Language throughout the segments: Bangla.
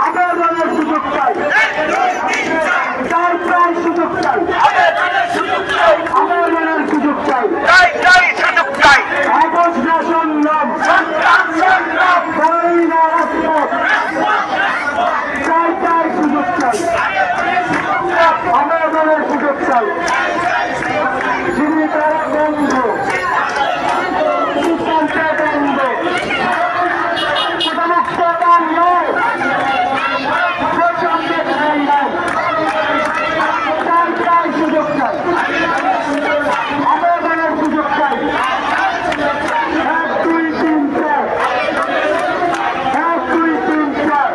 আবেদনের সুযোগ চাই, চাই চাই সুযোগ চাই, আবেদনের সুযোগ চাই, আগস্ট সংগ্রাম, চাই না রাজপথ, চাই চাই সুযোগ চাই, আবেদনের সুযোগ চাই, জীবিকারা বন্ধ, সিদ্ধান্তে বন্ধ, মুক্ত বন্ধ, প্রচন্ডের সংগ্রাম, চাই চাই সুযোগ চাই, আবেদনের সুযোগ চাই, 1 2 3 4, 1 2 3 4,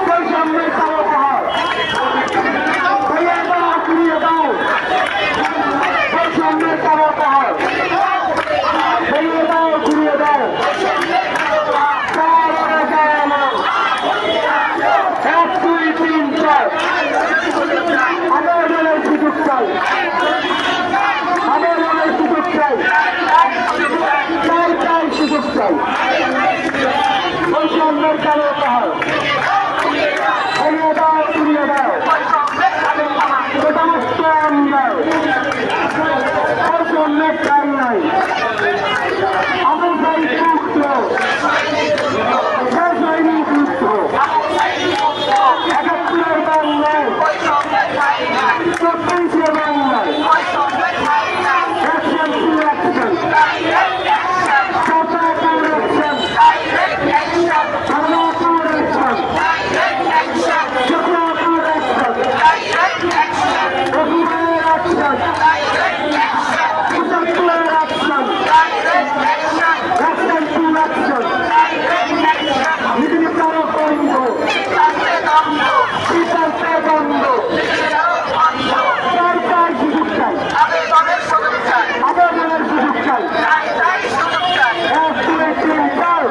বৈষম্যের কালো পাহাড়, ঘুরিয়ে দাও, বৈষম্যের কালো পাহাড়, ঘুরিয়ে দাও, ঘুরিয়ে দাও, 1 2 3 4, আবেদনের সুযোগ চাই, আবেদনের সুযোগ চাই, চাই চাই সুযোগ চাই, বৈষম্যের কালো পাহাড়, ঘুরিয়ে দাও, ঘুরিয়ে দাও, সমস্ত অন্যায়, বৈষম্যের ঠাই নাই, আবু সাইদ পুত্র, সৈনিক পুত্র, ৭১-এর বাংলায়, ২৪-এর বাংলায়, অ্যাকশন টু অ্যাকশন, সাপা টু অ্যাকশন, সাপা টু অ্যাকশন, সাপা টু অ্যাকশন, রঘুবরের অ্যাকশন, ৭৫-এর অ্যাকশন, অ্যাকশন টু অ্যাকশন, নির্বিচার বন্ধ, সিদ্ধান্তে বন্ধ, চাই চাই সুযোগ চাই, আবেদনের সুযোগ চাই, 1 2 3 4,